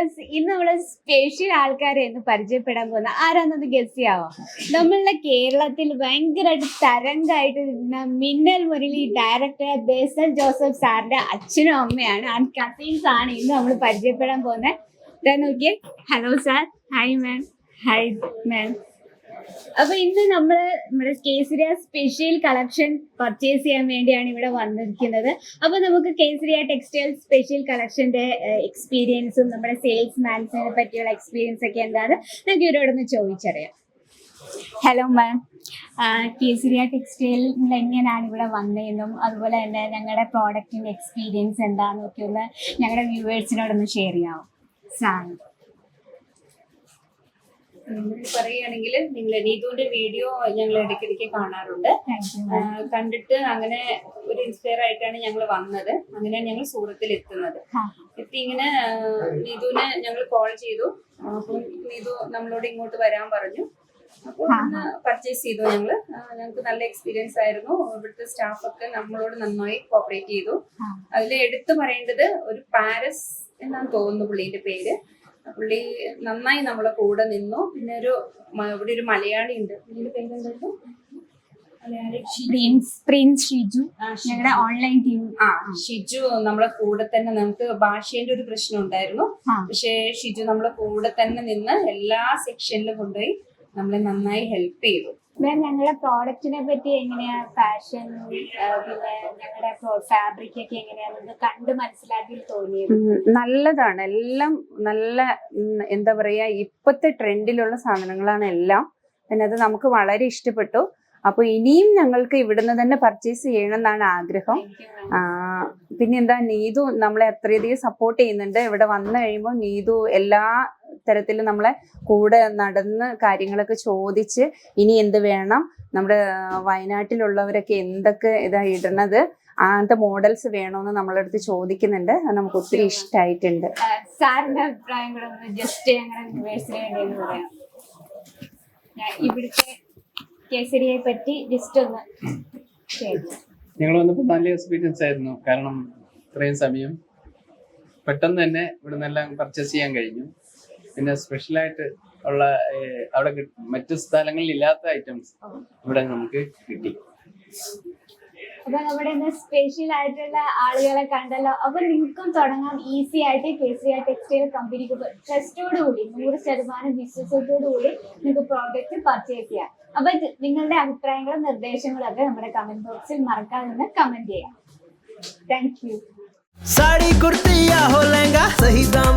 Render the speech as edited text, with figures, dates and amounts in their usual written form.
Viewers, ഇന്ന് നമ്മള് special ആൾക്കാരെ ഒന്ന് പരിചയപ്പെടാൻ പോകുന്ന ആരാന്നൊന്ന് ഗസ് ചെയ്യാവോ? നമ്മളുടെ കേരളത്തിൽ ഭയങ്കരമായിട്ട് തരംഗമായിട്ട് നിന്ന Minnal Murali director basal Joseph സാറിന്റെ അച്ഛനും അമ്മയാണ് ആൻഡ് കസിൻസ് ആണ് ഇന്ന് നമ്മൾ പരിചയപ്പെടാൻ പോകുന്നത്. നോക്കിയേ, hello sir. Hi ma'am. Hi ma'am. അപ്പൊ ഇന്ന് നമ്മുടെ കേസരിയ സ്പെഷ്യൽ കളക്ഷൻ പർച്ചേസ് ചെയ്യാൻ വേണ്ടിയാണ് ഇവിടെ വന്നിരിക്കുന്നത്. അപ്പൊ നമുക്ക് കേസരിയ ടെക്സ്റ്റൈൽ സ്പെഷ്യൽ കളക്ഷന്റെ എക്സ്പീരിയൻസും നമ്മുടെ സെയിൽസ് മാൻസിനെ പറ്റിയുള്ള എക്സ്പീരിയൻസ് ഒക്കെ എന്താണ് നമുക്ക് ഇവരോടൊന്ന് ചോദിച്ചറിയാം. ഹലോ മാം, കേസരിയ ടെക്സ്റ്റൈലിൽ എങ്ങനെയാണ് ഇവിടെ വന്നതെന്നും അതുപോലെ തന്നെ ഞങ്ങളുടെ പ്രോഡക്റ്റിന്റെ എക്സ്പീരിയൻസ് എന്താണെന്നൊക്കെ ഒന്ന് ഞങ്ങളുടെ വ്യൂവേഴ്സിനോടൊന്ന് ഷെയർ ചെയ്യാമോ സാർ? പറയുകയാണെങ്കിൽ നിങ്ങൾ നീതുവിന്റെ വീഡിയോ ഞങ്ങൾ ഇടയ്ക്കിടയ്ക്ക് കാണാറുണ്ട്. കണ്ടിട്ട് അങ്ങനെ ഒരു ഇൻസ്പയർ ആയിട്ടാണ് ഞങ്ങൾ വന്നത്. അങ്ങനെയാണ് ഞങ്ങൾ സൂറത്തിൽ എത്തുന്നത്. എത്തി ഇങ്ങനെ നീതുവിനെ ഞങ്ങൾ കോൾ ചെയ്തു. അപ്പം നീതു നമ്മളോട് ഇങ്ങോട്ട് വരാൻ പറഞ്ഞു. അപ്പോൾ ഒന്ന് പർച്ചേസ് ചെയ്തു. ഞങ്ങൾക്ക് നല്ല എക്സ്പീരിയൻസ് ആയിരുന്നു. ഇവിടുത്തെ സ്റ്റാഫൊക്കെ നമ്മളോട് നന്നായി കോപ്പറേറ്റ് ചെയ്തു. അതിൽ എടുത്തു പറയേണ്ടത് ഒരു പാരസ് എന്നാണ് തോന്നുന്നു പുള്ളീന്റെ പേര്. പുള്ളി നന്നായി നമ്മളെ കൂടെ നിന്നു. പിന്നെ ഇവിടെ ഒരു മലയാളി ഉണ്ട്. പുള്ളിയുടെ പേരെന്തായിരുന്നു? പ്രിൻസ് ഷിജു, ഞങ്ങളുടെ ഓൺലൈൻ ടീം. ഷിജു നമ്മളെ കൂടെ തന്നെ. നമുക്ക് ഭാഷേന്റെ ഒരു പ്രശ്നം ഉണ്ടായിരുന്നു. പക്ഷെ ഷിജു നമ്മളെ കൂടെ തന്നെ നിന്ന് എല്ലാ സെക്ഷനിലും കൊണ്ടുപോയി നമ്മളെ നന്നായി ഹെൽപ്പ് ചെയ്തു. മാം, ഞങ്ങളുടെ പ്രോഡക്റ്റിനെ പറ്റി എങ്ങനെയാ, ഫാഷൻ പിന്നെ ഞങ്ങളുടെ ഫാബ്രിക് ഒക്കെ എങ്ങനെയാണെന്ന് കണ്ട് മനസ്സിലാക്കി തോന്നിയത്? നല്ലതാണ്. എല്ലാം നല്ല എന്താ പറയാ, ഇപ്പോഴത്തെ ട്രെൻഡിലുള്ള സാധനങ്ങളാണ് എല്ലാം. പിന്നെ അത് നമുക്ക് വളരെ ഇഷ്ടപ്പെട്ടു. അപ്പൊ ഇനിയും ഞങ്ങൾക്ക് ഇവിടുന്ന് തന്നെ പർച്ചേസ് ചെയ്യണമെന്നാണ് ആഗ്രഹം. പിന്നെ എന്താ, നീതു നമ്മളെ അത്രയധികം സപ്പോർട്ട് ചെയ്യുന്നുണ്ട്. ഇവിടെ വന്നു കഴിയുമ്പോൾ നീതു എല്ലാ തരത്തിലും നമ്മളെ കൂടെ നടന്ന് കാര്യങ്ങളൊക്കെ ചോദിച്ച് ഇനി എന്ത് വേണം, നമ്മുടെ വയനാട്ടിലുള്ളവരൊക്കെ എന്തൊക്കെ ഇതാ ഇടണത്, അങ്ങനത്തെ മോഡൽസ് വേണോന്ന് നമ്മളെ അടുത്ത് ചോദിക്കുന്നുണ്ട്. അത് നമുക്ക് ഒത്തിരി ഇഷ്ടമായിട്ടുണ്ട്. സാറിന്റെ അഭിപ്രായം കൂടെ ജസ്റ്റ് പറയാം. ഇവിടുത്തെ കേസരിയെ പറ്റി ജസ്റ്റ് ഒന്ന് ഞങ്ങൾ വന്നപ്പോൾ നല്ല എക്സ്പീരിയൻസ് ആയിരുന്നു. കാരണം ഇത്രയും സമയം പെട്ടെന്ന് തന്നെ ഇവിടെ നിന്നെല്ലാം പർച്ചേസ് ചെയ്യാൻ കഴിഞ്ഞു. പിന്നെ സ്പെഷ്യലായിട്ട് ഉള്ള അവിടെ മറ്റു സ്ഥലങ്ങളിൽ ഇല്ലാത്ത ഐറ്റംസ് ഇവിടെ നമുക്ക് കിട്ടി. അപ്പൊ നമ്മുടെ സ്പെഷ്യൽ ആയിട്ടുള്ള ആളുകളെ കണ്ടല്ലോ. അപ്പൊ നിങ്ങൾക്കും തുടങ്ങാം ഈസി ആയിട്ട് കേസരിയ ടെക്സ്റ്റൈൽ കമ്പനിക്ക് ട്രസ്റ്റോടുകൂടി 100% വിശ്വാസത്തോടുകൂടി നിങ്ങൾക്ക് പ്രോഡക്റ്റ് പർച്ചേസ് ചെയ്യാം. അപ്പൊ നിങ്ങളുടെ അഭിപ്രായങ്ങളും നിർദ്ദേശങ്ങളും ഒക്കെ നമ്മുടെ കമന്റ് ബോക്സിൽ മറക്കാതെ കമന്റ് ചെയ്യാം. Thank you. साड़ी कुर्ती या हो लहंगा, सही दाम